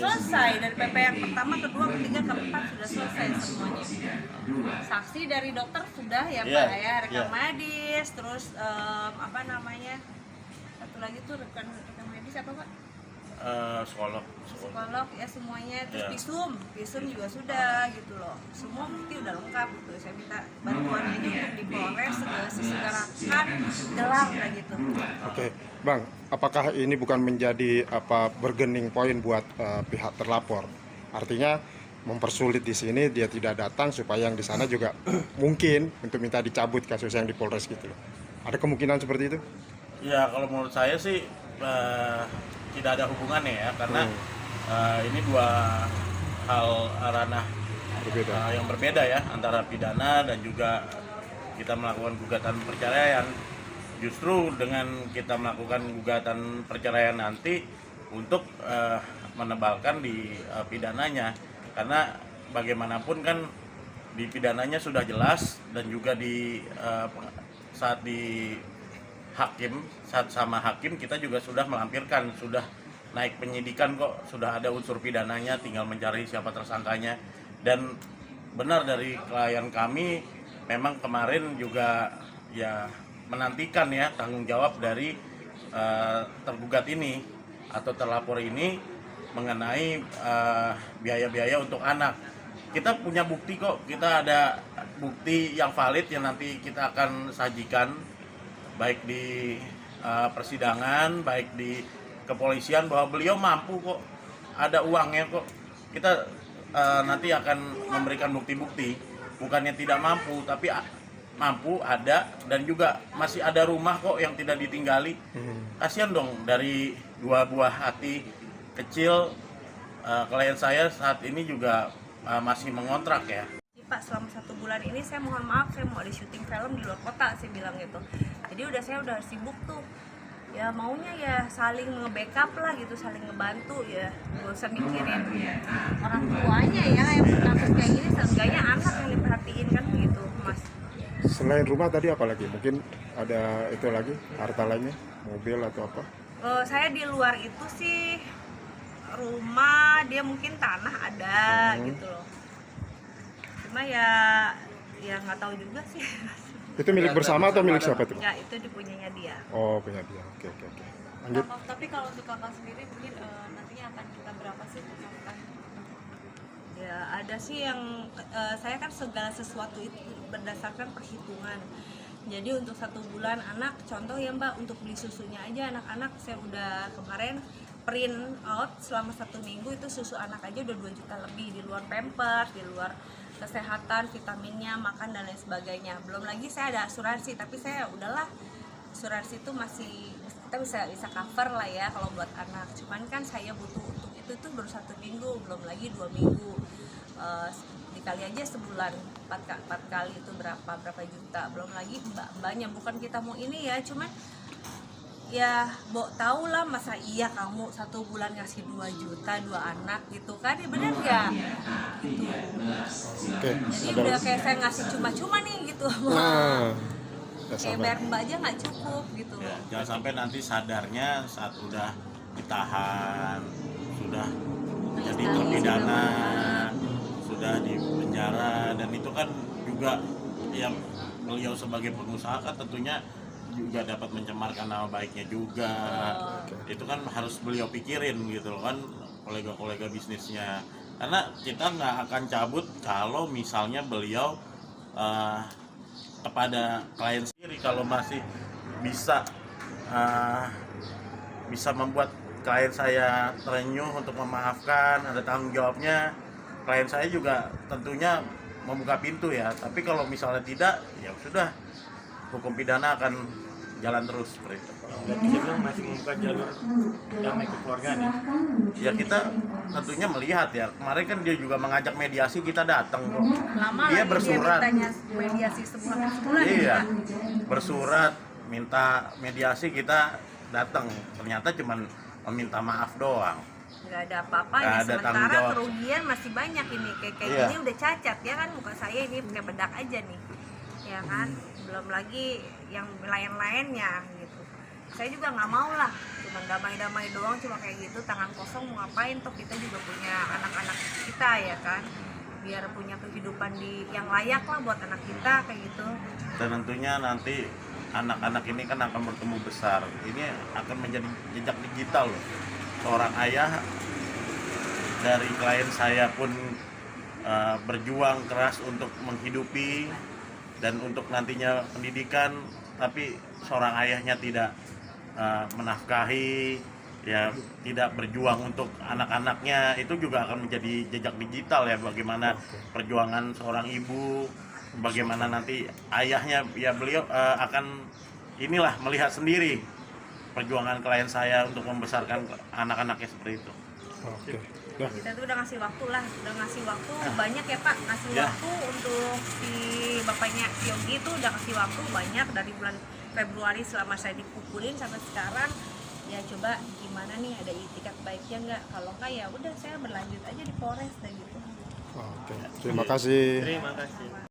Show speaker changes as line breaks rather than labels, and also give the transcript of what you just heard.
selesai dari PP yang pertama, kedua, ketiga, keempat sudah selesai semuanya. Saksi dari dokter sudah ya Pak ya, rekam medis, terus apa namanya, satu lagi tuh rekam medis apa Pak?
Psikolog
ya semuanya, terus visum juga sudah gitu loh, semua bukti udah lengkap gitu. Saya minta bantuannya aja untuk di Polres sesegerakan gelar kayak gitu.
Oke, Bang, apakah ini bukan menjadi bergening poin buat pihak terlapor? Artinya mempersulit di sini dia tidak datang supaya yang di sana juga mungkin untuk minta dicabut kasus yang di Polres gitu loh. Ada kemungkinan seperti itu?
Ya kalau menurut saya sih tidak ada hubungannya ya, karena ini dua hal ranah yang berbeda ya, antara pidana dan juga kita melakukan gugatan perceraian. Justru dengan kita melakukan gugatan perceraian nanti untuk menebalkan di pidananya, karena bagaimanapun kan di pidananya sudah jelas, dan juga di saat sama hakim kita juga sudah melampirkan, sudah naik penyidikan kok, sudah ada unsur pidananya, tinggal mencari siapa tersangkanya. Dan benar dari klien kami memang kemarin juga ya menantikan ya tanggung jawab dari tergugat ini atau terlapor ini mengenai biaya-biaya untuk anak. Kita punya bukti kok, kita ada bukti yang valid yang nanti kita akan sajikan baik di persidangan, baik di kepolisian, bahwa beliau mampu kok, ada uangnya kok. Kita nanti akan memberikan bukti-bukti, bukannya tidak mampu, tapi mampu ada, dan juga masih ada rumah kok yang tidak ditinggali. Kasihan dong dari dua buah hati kecil. Klien saya saat ini juga masih mengontrak ya.
Pak, selama 1 bulan ini saya mohon maaf, saya mau ada syuting film di luar kota, saya bilang gitu. Jadi saya udah sibuk tuh. Ya maunya ya saling nge-backup lah gitu, saling ngebantu ya. Gak usah mikirin orang tuanya ya, yang kasus kayak gini seenggaknya anak yang diperhatiin kan begitu, Mas.
Selain rumah tadi apa lagi? Mungkin ada itu lagi, harta lainnya, mobil atau apa?
Saya di luar itu sih rumah, dia mungkin tanah ada gitu loh. Cuma ya nggak tahu juga sih.
Itu milik bersama atau milik siapa tuh?
Ya itu dipunyanya dia.
Oh, punya dia. Oke. Lanjut.
Tapi kalau untuk kakak sendiri mungkin nantinya akan kita berapa sih nafkah?
Ya ada sih yang saya kan segala sesuatu itu berdasarkan perhitungan. Jadi untuk 1 bulan anak, contoh ya Mbak, untuk beli susunya aja anak-anak saya udah kemarin print out selama 1 minggu itu susu anak aja udah 2 juta lebih, di luar pampers, di luar kesehatan, vitaminnya, makan dan lain sebagainya. Belum lagi saya ada asuransi, tapi saya udahlah, asuransi itu masih kita bisa cover lah ya kalau buat anak. Cuman kan saya butuh untuk itu tuh baru 1 minggu, belum lagi 2 minggu. Dikali aja sebulan 4 kali itu berapa juta. Belum lagi mbaknya, bukan kita mau ini ya, cuman ya Mbok tahu lah, masa iya kamu 1 bulan ngasih 2 juta 2 anak gitu kan, ya bener gak? Gitu. Jadi udah kayak saya ngasih cuma-cuma nih gitu. Kayak bayar mbak aja nggak cukup gitu.
Ya, jangan sampai nanti sadarnya saat udah ditahan, sudah jadi terpidana, sudah di penjara, dan itu kan juga yang beliau sebagai pengusaha kan tentunya juga dapat mencemarkan nama baiknya juga. Itu kan harus beliau pikirin gitu loh kan, kolega-kolega bisnisnya. Karena kita nggak akan cabut kalau misalnya beliau kepada klien sendiri, kalau masih bisa membuat klien saya terenyuh untuk memaafkan, ada tanggung jawabnya, klien saya juga tentunya membuka pintu ya. Tapi kalau misalnya tidak, ya sudah, hukum pidana akan jalan terus seperti itu.
Dan bisa bilang masih membuka jalur damai kekeluargaan ya?
Ya kita tentunya melihat ya, kemarin kan dia juga mengajak mediasi, kita datang kok.
Lama
Dia
lagi
bersurat.
dia mintanya mediasi sebulan
Iya,
ya.
bersurat minta mediasi, kita datang. Ternyata cuman meminta maaf doang.
Nggak ada apa-apanya,
Nggak ada tanggung
sementara
jawab.
kerugian masih banyak ini. Kayak
Iya.
ini udah cacat ya kan, muka saya ini pakai bedak aja nih, ya kan, belum lagi yang lain-lainnya gitu. Saya juga nggak mau lah cuma damai-damai doang, cuma kayak gitu tangan kosong mau ngapain, toh kita juga punya anak-anak kita ya kan, biar punya kehidupan yang layak lah buat anak kita kayak gitu.
Dan tentunya nanti anak-anak ini kan akan bertumbuh besar, ini akan menjadi jejak digital loh. Seorang ayah dari klien saya pun berjuang keras untuk menghidupi dan untuk nantinya pendidikan, tapi seorang ayahnya tidak menafkahi, ya tidak berjuang untuk anak-anaknya, itu juga akan menjadi jejak digital ya, bagaimana perjuangan seorang ibu, bagaimana nanti ayahnya, ya beliau akan inilah melihat sendiri perjuangan klien saya untuk membesarkan anak-anaknya seperti itu.
Oke. Ya.
Kita tuh udah ngasih waktu lah, udah ngasih waktu banyak ya Pak, ngasih
Ya.
waktu untuk si bapaknya Yogi tuh udah ngasih waktu banyak dari bulan Februari selama saya dipukulin sampai sekarang. Ya coba gimana nih, ada itikat baiknya nggak? Kalau nggak ya udah saya berlanjut aja di Polres dan gitu.
Oke. Terima kasih.
Terima kasih.